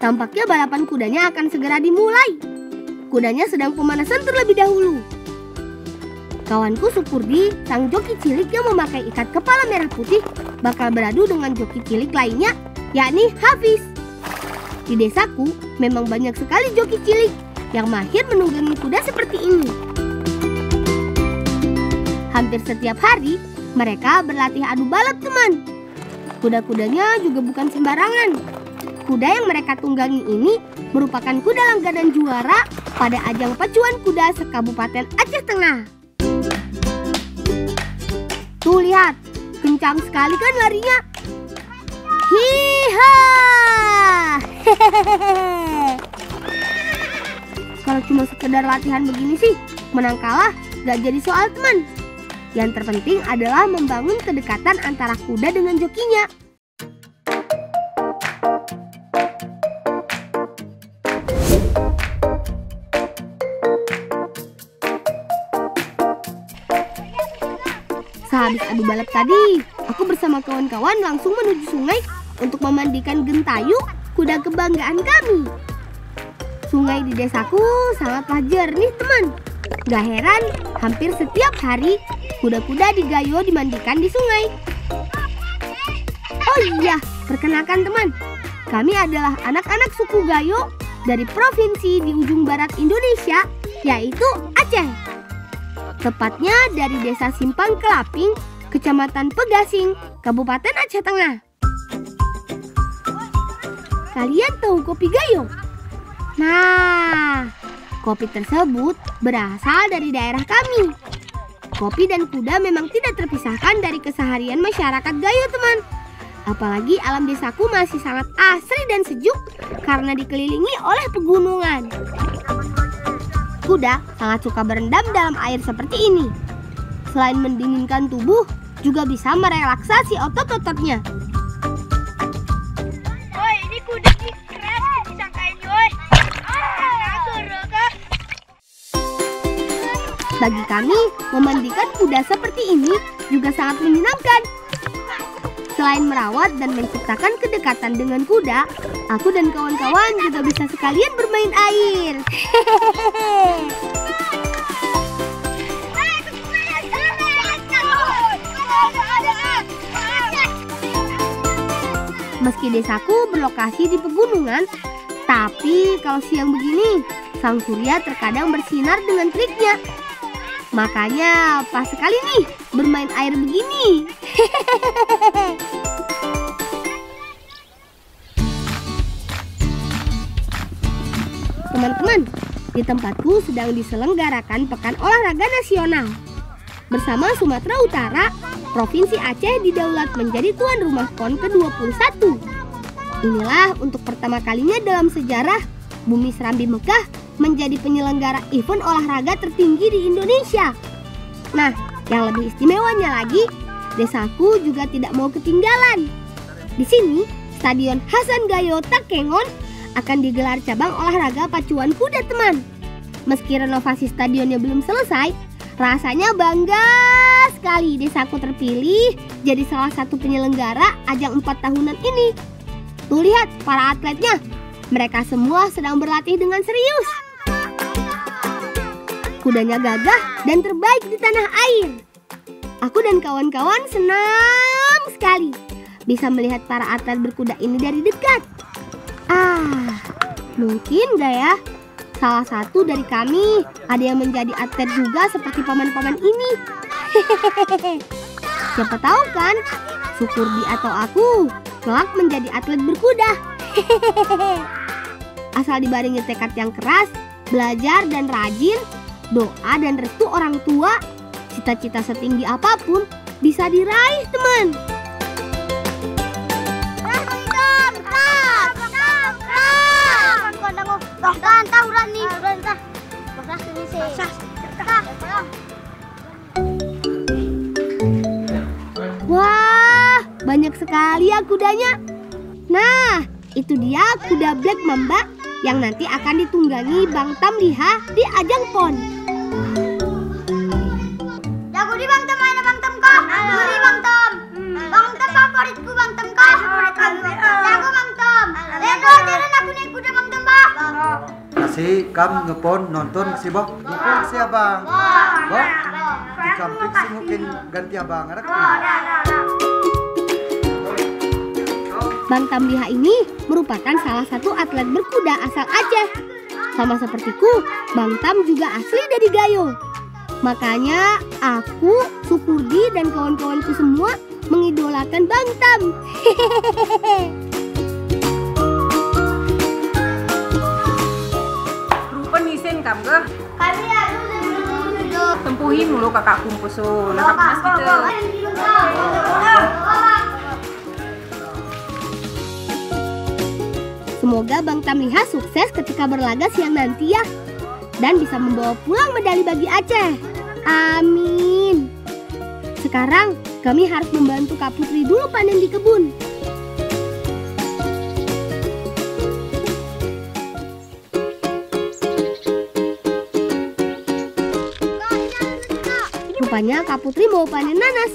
Tampaknya balapan kudanya akan segera dimulai. Kudanya sedang pemanasan terlebih dahulu. Kawanku Supurdi, sang joki cilik yang memakai ikat kepala merah putih, bakal beradu dengan joki cilik lainnya, yakni Hafiz. Di desaku memang banyak sekali joki cilik yang mahir menunggangi kuda seperti ini. Hampir setiap hari mereka berlatih adu balap, teman. Kuda-kudanya juga bukan sembarangan. Kuda yang mereka tunggangi ini merupakan kuda langganan juara pada ajang pacuan kuda se-Kabupaten Aceh Tengah. Tuh lihat, kencang sekali kan larinya. Hiha! Kalau cuma sekedar latihan begini sih, menang kalah gak jadi soal, teman. Yang terpenting adalah membangun kedekatan antara kuda dengan jokinya. Sehabis adu balap tadi, aku bersama kawan-kawan langsung menuju sungai untuk memandikan Gentayu, kuda kebanggaan kami. Sungai di desaku sangatlah jernih, teman. Gak heran, hampir setiap hari kuda-kuda di Gayo dimandikan di sungai. Oh iya, perkenalkan teman, kami adalah anak-anak suku Gayo dari provinsi di ujung barat Indonesia, yaitu Aceh. Tepatnya dari desa Simpang Kelaping, Kecamatan Pegasing, Kabupaten Aceh Tengah. Kalian tahu kopi Gayo? Nah, kopi tersebut berasal dari daerah kami. Kopi dan kuda memang tidak terpisahkan dari keseharian masyarakat Gayo, teman. Apalagi alam desaku masih sangat asri dan sejuk karena dikelilingi oleh pegunungan. Kuda sangat suka berendam dalam air seperti ini. Selain mendinginkan tubuh, juga bisa merelaksasi otot-ototnya. Woi, ini kuda ini keras disangkain, woi. Bagi kami, memandikan kuda seperti ini juga sangat menyenangkan. Selain merawat dan menciptakan kedekatan dengan kuda, aku dan kawan-kawan juga bisa sekalian bermain air. Meski desaku berlokasi di pegunungan, tapi kalau siang begini, sang surya terkadang bersinar dengan teriknya. Makanya pas sekali nih bermain air begini. Teman-teman, di tempatku sedang diselenggarakan Pekan Olahraga Nasional. Bersama Sumatera Utara, Provinsi Aceh didaulat menjadi tuan rumah PON ke-21. Inilah untuk pertama kalinya dalam sejarah Bumi Serambi Mekah menjadi penyelenggara event olahraga tertinggi di Indonesia. Nah, yang lebih istimewanya lagi, desaku juga tidak mau ketinggalan. Di sini, Stadion Hasan Gayo Takengon akan digelar cabang olahraga pacuan kuda, teman. Meski renovasi stadionnya belum selesai, rasanya bangga sekali desaku terpilih jadi salah satu penyelenggara ajang 4 tahunan ini. Tuh lihat para atletnya, mereka semua sedang berlatih dengan serius. Kudanya gagah dan terbaik di tanah air. Aku dan kawan-kawan senang sekali bisa melihat para atlet berkuda ini dari dekat. Mungkin gak ya? Salah satu dari kami ada yang menjadi atlet juga seperti paman-paman ini. Siapa tahu kan, Supurdi atau aku kelak menjadi atlet berkuda. Asal dibarengi tekad yang keras, belajar dan rajin, doa dan restu orang tua, cita-cita setinggi apapun bisa diraih, teman. Wah, banyak sekali ya kudanya. Nah, itu dia kuda Black Mamba yang nanti akan ditunggangi Bang Tam Liha di ajang PON. Jago di Bang Tam, mana Bang Tam kah? Guri Bang Tam. Bang Tam favoritku Bang Tam kah? Jago Bang Tam. Lihat ajaran aku naik kuda Jadi kam ngepon nonton si Boh. Ngepon si abang. Boh. Di kampung sih mungkin ganti abang. Bang Tamliha ini merupakan salah satu atlet berkuda asal Aceh. Sama sepertiku, Bang Tam juga asli dari Gayo. Makanya aku, Sukurdi dan kawan-kawanku semua mengidolakan Bang Tam. Rupa nisen kam ke? Kami ada duduk. Tempuhin mulu kakak kumpul so. Nah, mas kita. Semoga Bang Tamliha sukses ketika berlaga siang nanti ya. Dan bisa membawa pulang medali bagi Aceh. Amin. Sekarang kami harus membantu Kak Putri dulu panen di kebun. Rupanya Kak Putri mau panen nanas.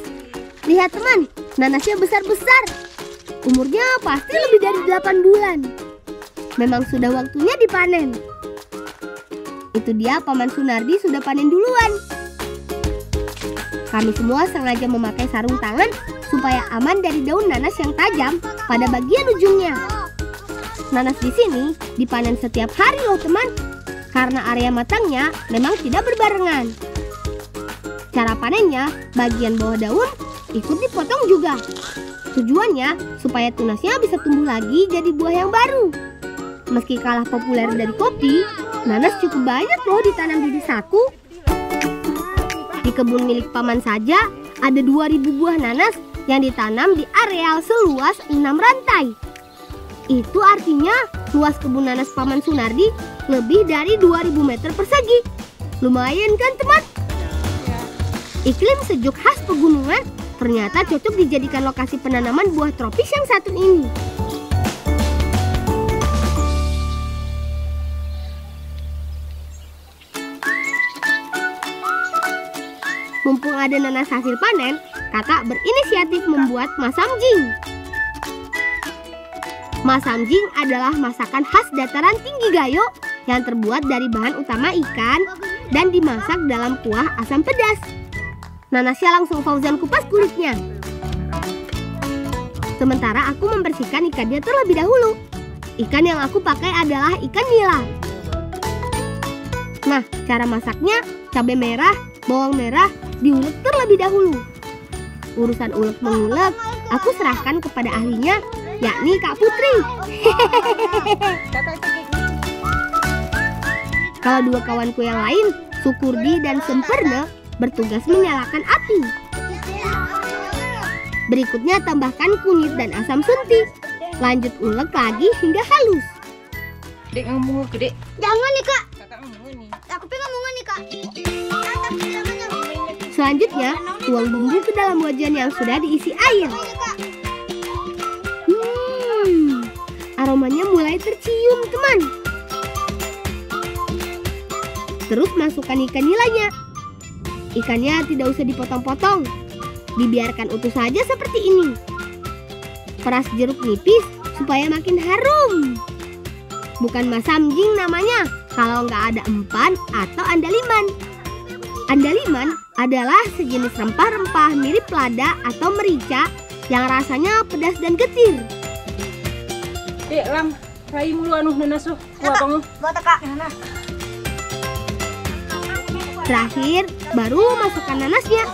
Lihat teman, nanasnya besar-besar. Umurnya pasti lebih dari 8 bulan. Memang sudah waktunya dipanen. Itu dia Paman Sunardi sudah panen duluan. Kami semua sengaja memakai sarung tangan supaya aman dari daun nanas yang tajam pada bagian ujungnya. Nanas di sini dipanen setiap hari loh teman, karena area matangnya memang tidak berbarengan. Cara panennya, bagian bawah daun ikut dipotong juga. Tujuannya supaya tunasnya bisa tumbuh lagi jadi buah yang baru. Meski kalah populer dari kopi, nanas cukup banyak loh ditanam di desaku. Di kebun milik Paman saja ada 2000 buah nanas yang ditanam di areal seluas 6 rantai. Itu artinya luas kebun nanas Paman Sunardi lebih dari 2000 meter persegi. Lumayan kan teman? Iklim sejuk khas pegunungan ternyata cocok dijadikan lokasi penanaman buah tropis yang satu ini. Mumpung ada nanas hasil panen, kakak berinisiatif membuat masamjing. Masamjing adalah masakan khas dataran tinggi Gayo yang terbuat dari bahan utama ikan dan dimasak dalam kuah asam pedas. Nanasnya langsung Fauzan kupas kulitnya. Sementara aku membersihkan ikannya terlebih dahulu. Ikan yang aku pakai adalah ikan nila. Nah, cara masaknya, cabai merah, bawang merah diulek terlebih dahulu. Urusan ulek mengulek, aku serahkan kepada ahlinya, yakni Kak Putri. Kalau dua kawanku yang lain, Sukurdi dan Semperne, bertugas menyalakan api. Berikutnya tambahkan kunyit dan asam suntik. Lanjut ulek lagi hingga halus. Dek ngomong ke dek. Jangan nih kak. Kakak ngomong nih. Aku pengen ngomong nih kak. Selanjutnya, tuang bumbu ke dalam wajan yang sudah diisi air. Aromanya mulai tercium, teman. Terus masukkan ikan nilanya. Ikannya tidak usah dipotong-potong. Dibiarkan utuh saja seperti ini. Peras jeruk nipis supaya makin harum. Bukan masamjing namanya kalau nggak ada empan atau andaliman. Andaliman adalah sejenis rempah-rempah mirip lada atau merica yang rasanya pedas dan getir. Dek lam, rai mulu anu nanas tuh. Kuah kamu. Buat kak. Terakhir, baru masukkan nanasnya.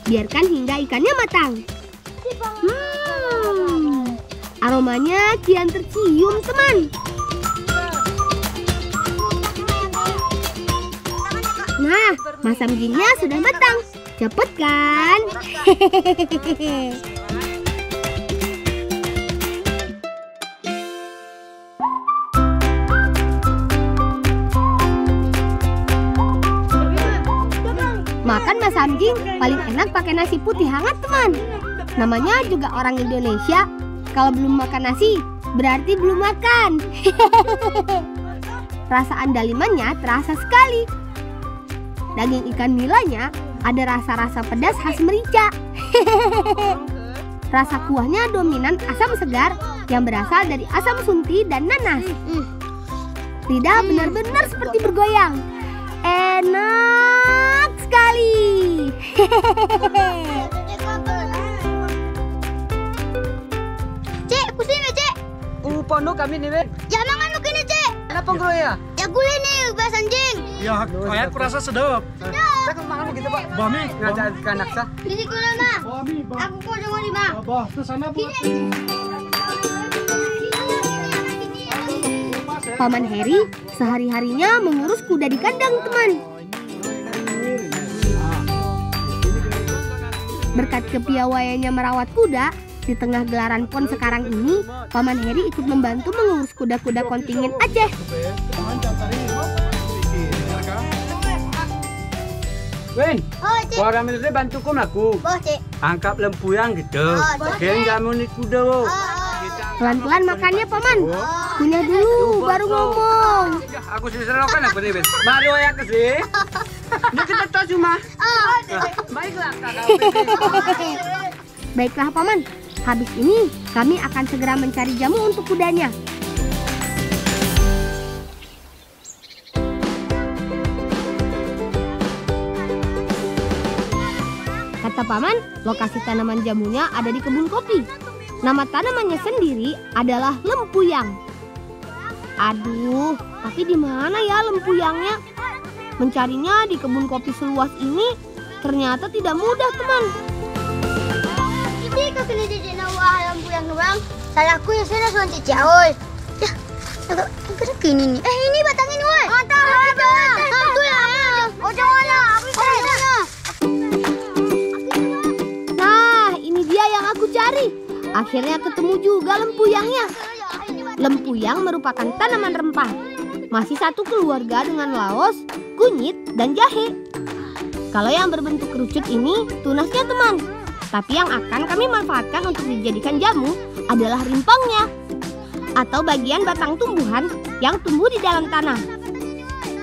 Biarkan hingga ikannya matang. Aromanya kian tercium, teman. Nah, masamjingnya sudah matang. Cepet kan? Makan masamjing paling enak pakai nasi putih hangat, teman. Namanya juga orang Indonesia. Kalau belum makan nasi, berarti belum makan. Rasa andalimannya terasa sekali. Daging ikan nilanya ada rasa-rasa pedas khas merica. Rasa kuahnya dominan asam segar yang berasal dari asam sunti dan nanas. Lidah benar-benar seperti bergoyang. Enak sekali. Cek, pusing ya, Cek. Pono kami nih, Bek. Ya mangan lu kini, Cek. Kenapa bro ya? Ya gule nih, bahas anjing. Ya, kayak kurasa sedap. Saya kan makan begitu, Pak. Bami, Ngajak ke anak saya. Ini gula mah. Bami, Bang. Aku kok jangan lima. Abah, ke sana, Bu. Paman Heri sehari-harinya mengurus kuda di kandang, teman. Berkat kepiawaiannya merawat kuda, di tengah gelaran PON sekarang ini, Paman Heri ikut membantu mengurus kuda-kuda kontingen Aceh. Wen, Oh, Cek. orang militer bantu kom aku. Boh, Cek. Angkap lempuyang gitu. Kayaknya nggak mau nih kuda, Bu. Pelan-pelan makannya, Paman. Kunyah dulu, baru ngomong. Aku sih serokan aku nih, Ben. Baru ya ke sih. Ini kita tahu cuma. Baiklah, kakak. Baiklah, Paman. Habis ini, kami akan segera mencari jamu untuk kudanya. Kata Paman, lokasi tanaman jamunya ada di kebun kopi. Nama tanamannya sendiri adalah lempuyang. Aduh, tapi di mana ya lempuyangnya? Mencarinya di kebun kopi seluas ini ternyata tidak mudah, teman. Ini kau kena jejak nawah lampu yang nuang. Salahku ya sana suan cicak, oi. Ya, agak kini nih. Ini batang ini, oi. Mantap, tu ya. Oh, jangan lah. Aku jangan. Nah, ini dia yang aku cari. Akhirnya ketemu juga lempuyangnya. Lempuyang merupakan tanaman rempah. Masih satu keluarga dengan laos, kunyit, dan jahe. Kalau yang berbentuk kerucut ini tunasnya, teman. Tapi yang akan kami manfaatkan untuk dijadikan jamu adalah rimpangnya, atau bagian batang tumbuhan yang tumbuh di dalam tanah.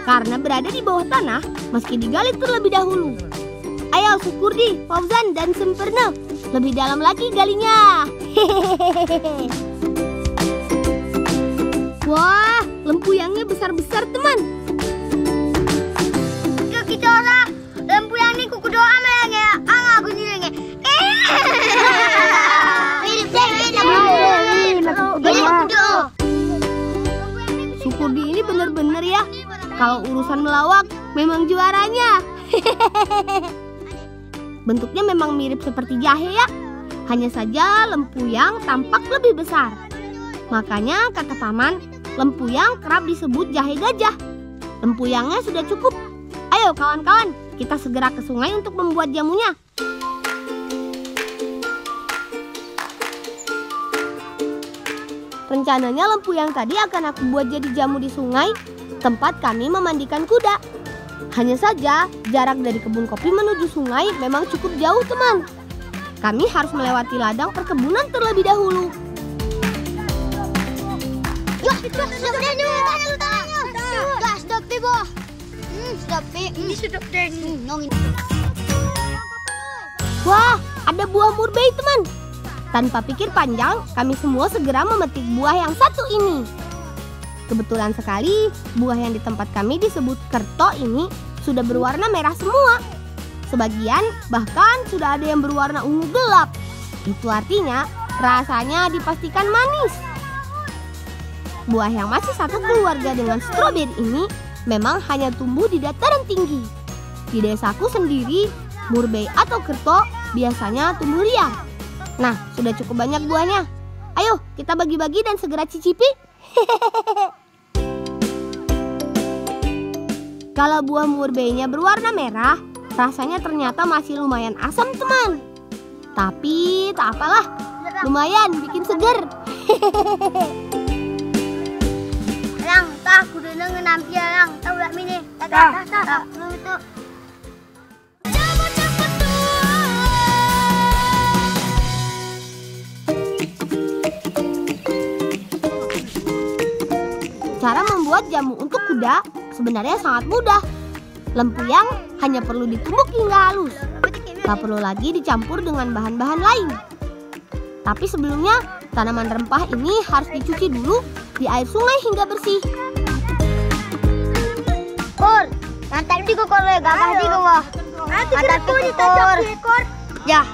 Karena berada di bawah tanah, meski digali terlebih dahulu. Ayo Sukurdi, Fauzan, dan Sempurna, lebih dalam lagi galinya. Hehehe. Wah, lempuyangnya besar-besar, teman. Kita orang lempuyang ni kuku doa malah ya. Aku ni lagi. Sukurdi ini bener-bener ya. Kalau urusan melawak, memang juaranya. Bentuknya memang mirip seperti jahe ya. Hanya saja lempuyang tampak lebih besar. Makanya kata Paman, lempuyang kerap disebut jahe gajah. Lempuyangnya sudah cukup. Ayo kawan-kawan, kita segera ke sungai untuk membuat jamunya. Rencananya lempuyang tadi akan aku buat jadi jamu di sungai, tempat kami memandikan kuda. Hanya saja, jarak dari kebun kopi menuju sungai memang cukup jauh, teman. Kami harus melewati ladang perkebunan terlebih dahulu. Yuk, stop deh. Stop deh, boh. Stop deh. Ini stop deh. Nongin. Wah, ada buah murbei, teman. Tanpa pikir panjang, kami semua segera memetik buah yang satu ini. Kebetulan sekali, buah yang di tempat kami disebut kerto ini sudah berwarna merah semua. Sebagian bahkan sudah ada yang berwarna ungu gelap. Itu artinya rasanya dipastikan manis. Buah yang masih satu keluarga dengan stroberi ini memang hanya tumbuh di dataran tinggi. Di desaku sendiri, murbei atau kerto biasanya tumbuh liar. Nah, sudah cukup banyak buahnya. Ayo, kita bagi-bagi dan segera cicipi. Kalau buah murbeinya berwarna merah, rasanya ternyata masih lumayan asam, teman. Tapi tak apalah, lumayan bikin seger. Lang, tak aku udah nampi lang. Tahu tak mini? Tak. Lu itu. Cara membuat jamu untuk kuda sebenarnya sangat mudah. Lempuyang hanya perlu ditumbuk hingga halus. Tak perlu lagi dicampur dengan bahan-bahan lain. Tapi sebelumnya, Tanaman rempah ini harus dicuci dulu di air sungai hingga bersih. Kor, nanti di kor gak pasti kok. Nanti kor. Ya.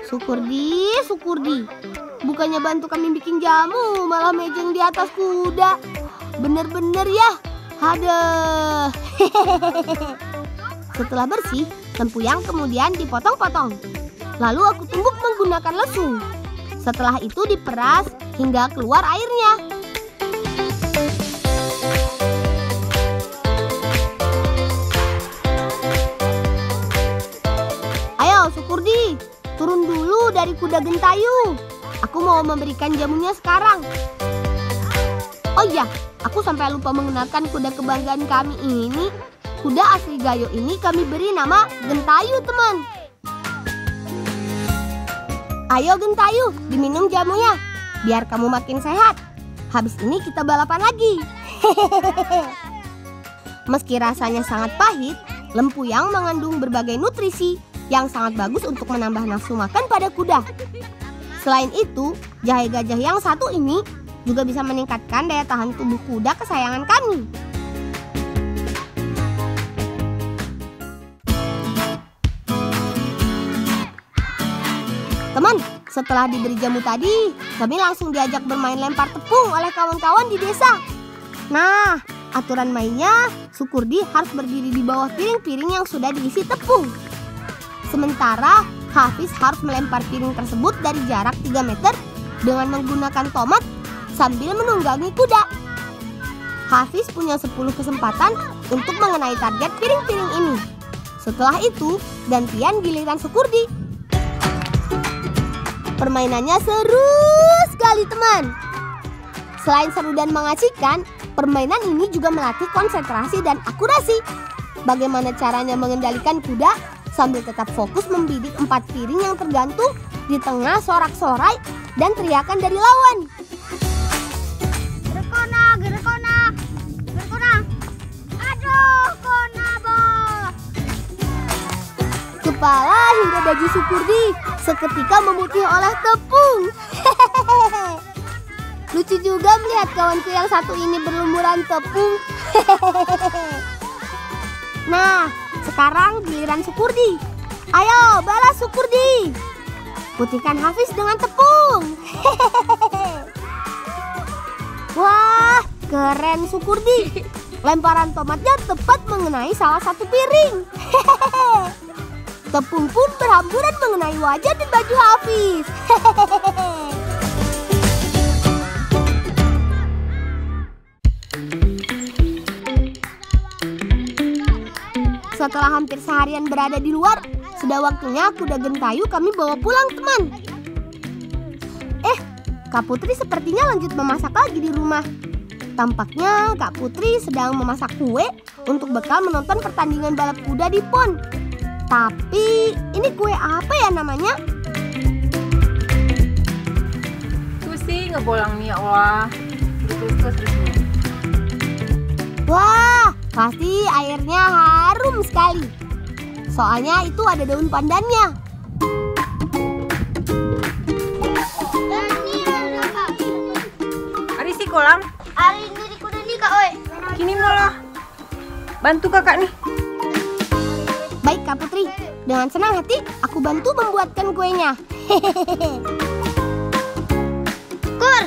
Syukurdi. Bukannya bantu kami bikin jamu, malah mejeng di atas kuda. Bener-bener ya. Aduh. Setelah bersih, lempuyang kemudian dipotong-potong. Lalu aku tumbuk menggunakan lesung. Setelah itu diperas hingga keluar airnya. Ayo Syukurdi, turun dulu dari kuda Gentayu. Aku mau memberikan jamunya sekarang. Oh iya, aku sampai lupa mengenalkan kuda kebanggaan kami ini. Kuda asli Gayo ini kami beri nama Gentayu, teman. Ayo Gentayu, diminum jamunya, biar kamu makin sehat. Habis ini kita balapan lagi. Meski rasanya sangat pahit, lempuyang mengandung berbagai nutrisi yang sangat bagus untuk menambah nafsu makan pada kuda. Selain itu, jahe gajah yang satu ini juga bisa meningkatkan daya tahan tubuh kuda kesayangan kami. Teman, setelah diberi jamu tadi, kami langsung diajak bermain lempar tepung oleh kawan-kawan di desa. Nah, aturan mainnya, Syukurdi harus berdiri di bawah piring-piring yang sudah diisi tepung. Sementara, Hafiz harus melempar piring tersebut dari jarak 3 meter dengan menggunakan tomat sambil menunggangi kuda. Hafiz punya 10 kesempatan untuk mengenai target piring-piring ini. Setelah itu, gantian giliran Syukurdi. Permainannya seru sekali, teman. Selain seru dan mengasihkan, permainan ini juga melatih konsentrasi dan akurasi. Bagaimana caranya mengendalikan kuda sambil tetap fokus membidik 4 piring yang tergantung di tengah sorak-sorai dan teriakan dari lawan. Gerekona. Aduh, kona bol. Kepala hingga baju Syukurdi seketika memutih oleh tepung. Lucu juga melihat kawanku yang satu ini berlumuran tepung. Nah, sekarang giliran Syukurdi. Ayo, balas Syukurdi. Putihkan Hafiz dengan tepung. Wah, keren Syukurdi. Lemparan tomatnya tepat mengenai salah satu piring. Tepung pun berhamburan mengenai wajah dan baju Hafiz. Setelah hampir seharian berada di luar, sudah waktunya kuda Gentayu kami bawa pulang, teman. Kak Putri sepertinya lanjut memasak lagi di rumah. Tampaknya Kak Putri sedang memasak kue untuk bekal menonton pertandingan balap kuda di PON. Tapi ini kue apa ya namanya? Susi ngebolang nih, wah. Terus. Wah, pasti airnya harum sekali. Soalnya itu ada daun pandannya. Ari si kolam. Hari ini di kuda nih kak, oi. Kini malah bantu kakak nih. Baik Kak Putri, dengan senang hati aku bantu membuatkan kuenya. Kur,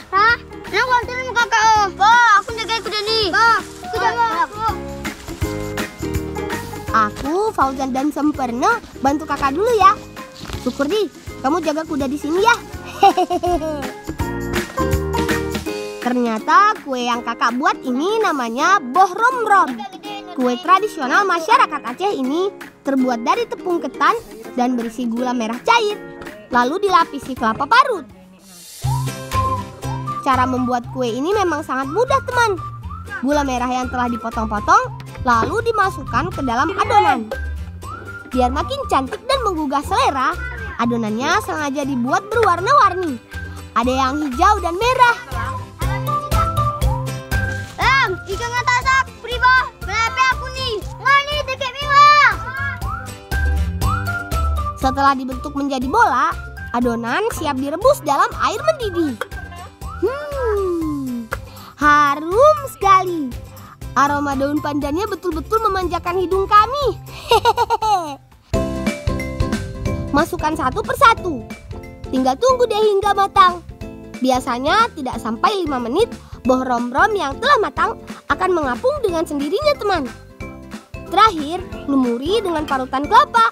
nak bantuin kakak, oh. Aku jaga kuda nih. Aku, Fauzan dan Sempurna bantu kakak dulu ya. Syukurdi, kamu jaga kuda di sini ya. Ternyata kue yang kakak buat ini namanya boh romrom. Kue tradisional masyarakat Aceh ini terbuat dari tepung ketan dan berisi gula merah cair, lalu dilapisi kelapa parut. Cara membuat kue ini memang sangat mudah, teman. Gula merah yang telah dipotong-potong lalu dimasukkan ke dalam adonan. Biar makin cantik dan menggugah selera, adonannya sengaja dibuat berwarna-warni. Ada yang hijau dan merah. Ikan ngatasak, pribo, kenapa aku nih? Ngani deket mewah. Setelah dibentuk menjadi bola, Adonan siap direbus dalam air mendidih. Harum sekali. Aroma daun pandannya betul-betul memanjakan hidung kami. Masukkan satu persatu. Tinggal tunggu deh hingga matang. Biasanya tidak sampai 5 menit, boh rom-rom yang telah matang akan mengapung dengan sendirinya, teman. Terakhir, lumuri dengan parutan kelapa.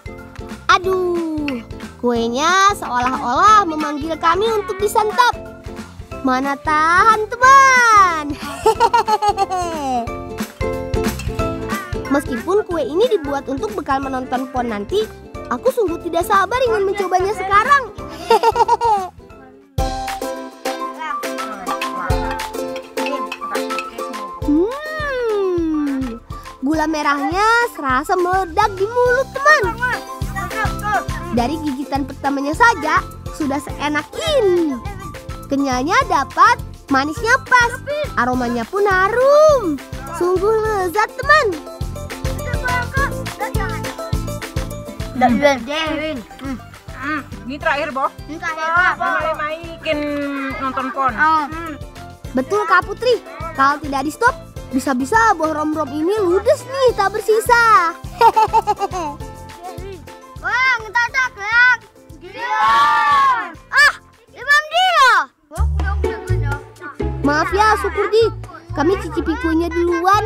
Aduh, kuenya seolah-olah memanggil kami untuk disantap. Mana tahan, teman. Meskipun kue ini dibuat untuk bekal menonton PON nanti, aku sungguh tidak sabar ingin mencobanya sekarang. Gula merahnya serasa meledak di mulut, teman. Dari gigitan pertamanya saja sudah seenak ini. Kenyalnya dapat, manisnya pas, aromanya pun harum. Sungguh lezat, teman. Ini terakhir, Boh. Mulai nonton PON. Betul, Kak Putri. Kalau tidak di stop, bisa-bisa boh rom-rom ini ludes nih, tak bersisa. Wah, kita gelak. Ah, Imam dia. Maaf ya, Sukurdi. Kami cicipi kuenya duluan.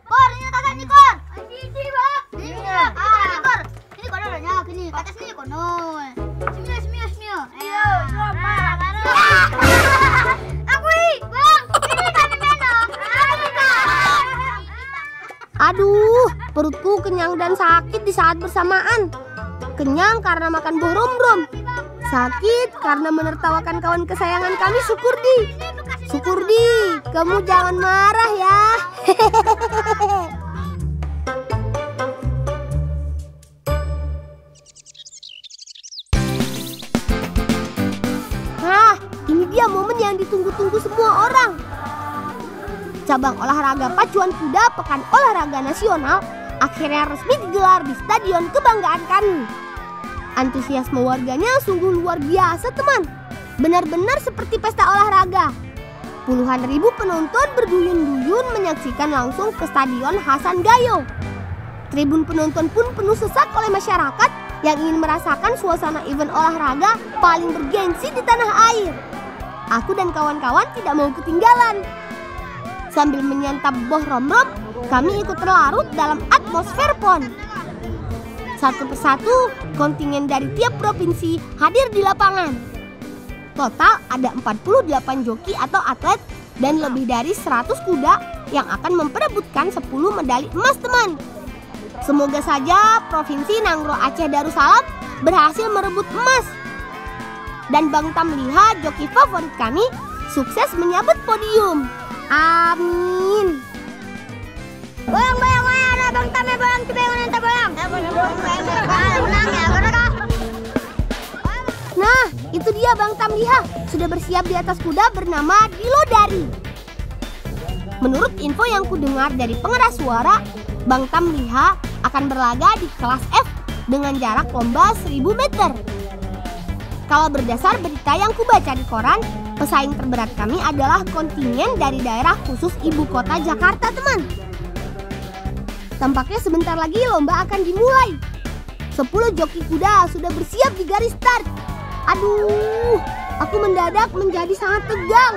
Kor, ini kakak nih, Kor. Ini, Bang. Iya. Ini, Kor. Ini kono banyak, ini. Atas ini kono. Semio. Ayo, coba. Aku, Bang. Ini kan mana? Aduh, perutku kenyang dan sakit di saat bersamaan. Kenyang karena makan boh rom-rom. Sakit karena menertawakan kawan kesayangan kami, Sukurdi. Sukurdi, kamu jangan marah ya. Nah, ini dia momen yang ditunggu-tunggu semua orang. Cabang olahraga pacuan kuda Pekan Olahraga Nasional akhirnya resmi digelar di Stadion Kebanggaan kami. Antusiasme warganya sungguh luar biasa, teman. Benar-benar seperti pesta olahraga. Puluhan ribu penonton berduyun-duyun menyaksikan langsung ke Stadion Hasan Gayo. Tribun penonton pun penuh sesak oleh masyarakat yang ingin merasakan suasana event olahraga paling bergengsi di tanah air. Aku dan kawan-kawan tidak mau ketinggalan. Sambil menyantap boh rom-rom, kami ikut terlarut dalam atmosfer PON. Satu persatu, kontingen dari tiap provinsi hadir di lapangan. Total ada 48 joki atau atlet dan lebih dari 100 kuda yang akan memperebutkan 10 medali emas, teman. Semoga saja Provinsi Nangro Aceh Darussalam berhasil merebut emas. Dan Bang Tamliha, joki favorit kami, sukses menyabet podium. Amin. Boyang, ada Bang Tame, boyang, coba yang nanti boyang. Menang ya, Kak. Nah, itu dia Bang Tamliha sudah bersiap di atas kuda bernama Dilodari. Menurut info yang kudengar dari pengeras suara, Bang Tamliha akan berlaga di kelas F dengan jarak lomba 1000 meter. Kalau berdasar berita yang kubaca di koran, pesaing terberat kami adalah kontingen dari daerah khusus ibu kota Jakarta, teman. Tampaknya sebentar lagi lomba akan dimulai. 10 joki kuda sudah bersiap di garis start. Aduh, aku mendadak menjadi sangat tegang.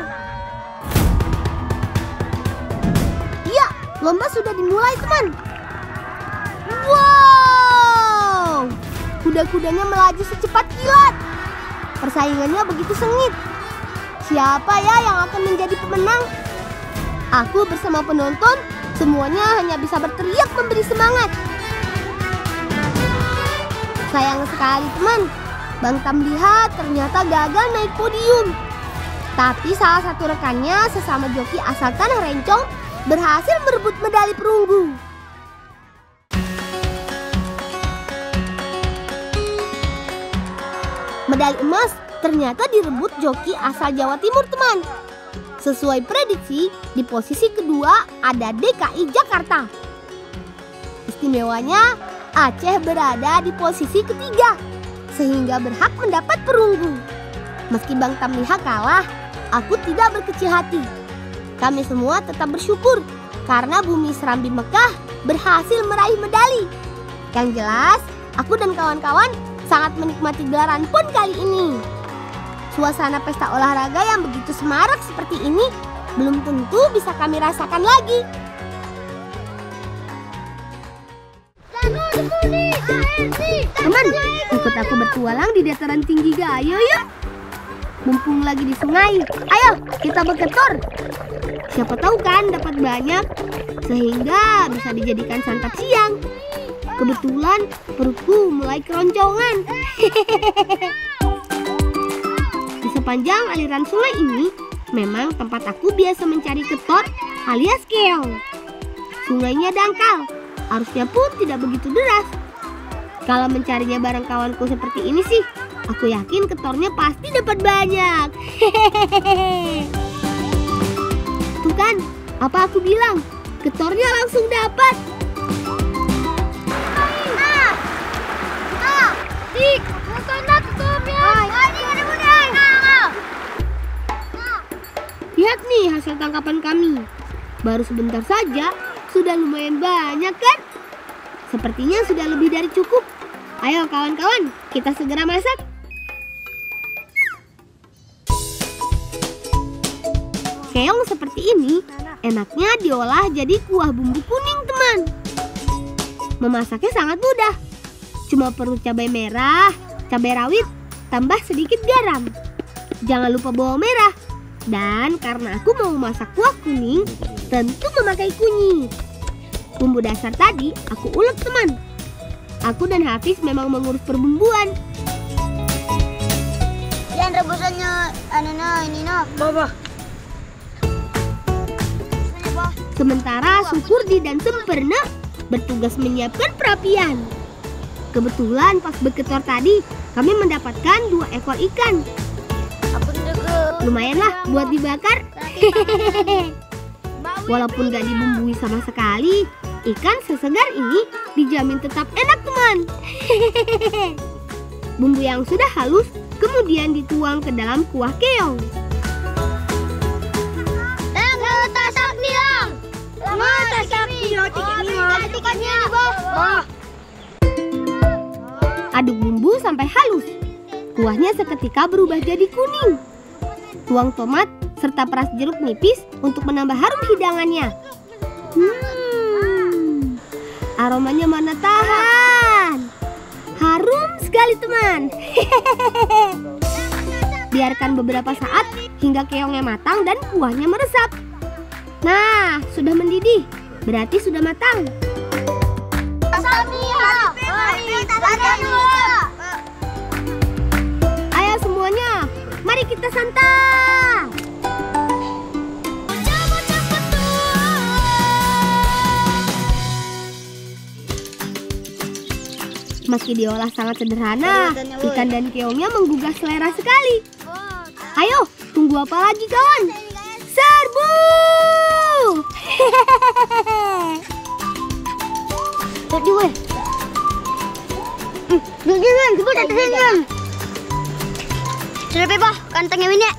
Iya, lomba sudah dimulai, teman. Wow, kuda-kudanya melaju secepat kilat. Persaingannya begitu sengit. Siapa ya yang akan menjadi pemenang? Aku bersama penonton semuanya hanya bisa berteriak memberi semangat. Sayang sekali, teman. Bang Tamliha ternyata gagal naik podium. Tapi salah satu rekannya sesama joki asal Tanah Rencong berhasil merebut medali perunggu. Medali emas ternyata direbut joki asal Jawa Timur, teman. Sesuai prediksi, di posisi kedua ada DKI Jakarta. Istimewanya, Aceh berada di posisi ketiga. sehingga berhak mendapat perunggu. Meski Bang Tamliha kalah, aku tidak berkecil hati. Kami semua tetap bersyukur karena Bumi Serambi Mekah berhasil meraih medali. Yang jelas, aku dan kawan-kawan sangat menikmati gelaran PON kali ini. Suasana pesta olahraga yang begitu semarak seperti ini belum tentu bisa kami rasakan lagi. Teman, ikut aku bertualang di dataran tinggi Gayo yuk. Mumpung lagi di sungai, ayo kita berketor. Siapa tahu kan dapat banyak, sehingga bisa dijadikan santap siang. Kebetulan perutku mulai keroncongan. Di sepanjang aliran sungai ini, memang tempat aku biasa mencari ketor alias keong. Sungainya dangkal, arusnya pun tidak begitu deras. Kalau mencarinya bareng kawanku seperti ini sih, aku yakin ketornya pasti dapat banyak. Tuh kan, apa aku bilang? Ketornya langsung dapat. Dik, mana ketornya? Lihat nih hasil tangkapan kami. Baru sebentar saja, sudah lumayan banyak kan? Sepertinya sudah lebih dari cukup. Ayo kawan-kawan, kita segera masak. Keong seperti ini enaknya diolah jadi kuah bumbu kuning, teman. Memasaknya sangat mudah. Cuma perlu cabai merah, cabai rawit, tambah sedikit garam. Jangan lupa bawang merah. Dan karena aku mau masak kuah kuning, tentu memakai kunyit. Bumbu dasar tadi aku ulek, teman. Aku dan Hafiz memang mengurus perbumbuan. Dan rebusannya ini Baba. Sementara Sukurdi dan Semperna bertugas menyiapkan perapian. Kebetulan pas berketor tadi, kami mendapatkan 2 ekor ikan. Lumayanlah buat dibakar. Walaupun gak dibumbui sama sekali, ikan sesegar ini dijamin tetap enak, teman. Bumbu yang sudah halus kemudian dituang ke dalam kuah keong. Aduk bumbu sampai halus. Kuahnya seketika berubah jadi kuning. Tuang tomat serta peras jeruk nipis untuk menambah harum hidangannya. Aromanya mana tahan. Harum sekali, teman. Biarkan beberapa saat hingga keongnya matang dan kuahnya meresap. Nah, sudah mendidih. Berarti sudah matang. Ayo semuanya, mari kita santap. Meski diolah sangat sederhana, ikan dan keongnya menggugah selera sekali. Ayo, tunggu apa lagi kawan? Serbu! Sudah bebas, kantangnya Winek.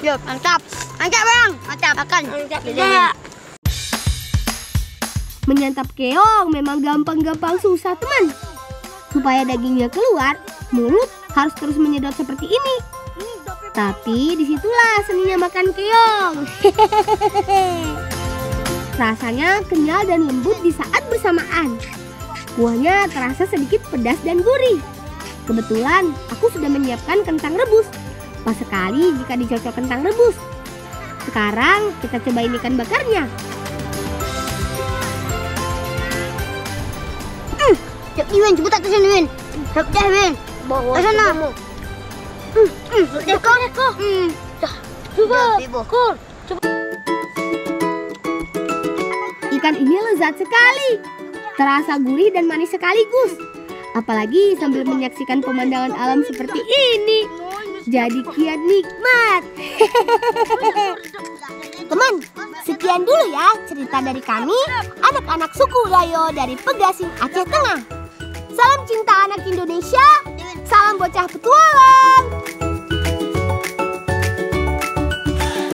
Siap, mantap. Mantap bang, mantap. Makan. Menyantap keong memang gampang-gampang susah, teman. Supaya dagingnya keluar, mulut harus terus menyedot seperti ini. Tapi disitulah seninya makan keong. Rasanya kenyal dan lembut di saat bersamaan. Kuahnya terasa sedikit pedas dan gurih. Kebetulan aku sudah menyiapkan kentang rebus. Pas sekali jika dicocok kentang rebus. Sekarang kita cobain ikan bakarnya. Cep Win, coba tak kesini Win. Cep dah Win. Bawa sana. Coba. Ikan ini lezat sekali. Terasa gurih dan manis sekaligus. Apalagi sambil menyaksikan pemandangan alam seperti ini. Jadi kian nikmat. Teman, sekian dulu ya cerita dari kami, anak-anak suku Gayo dari Pegasing, Aceh Tengah. Salam cinta anak Indonesia. Salam bocah petualang.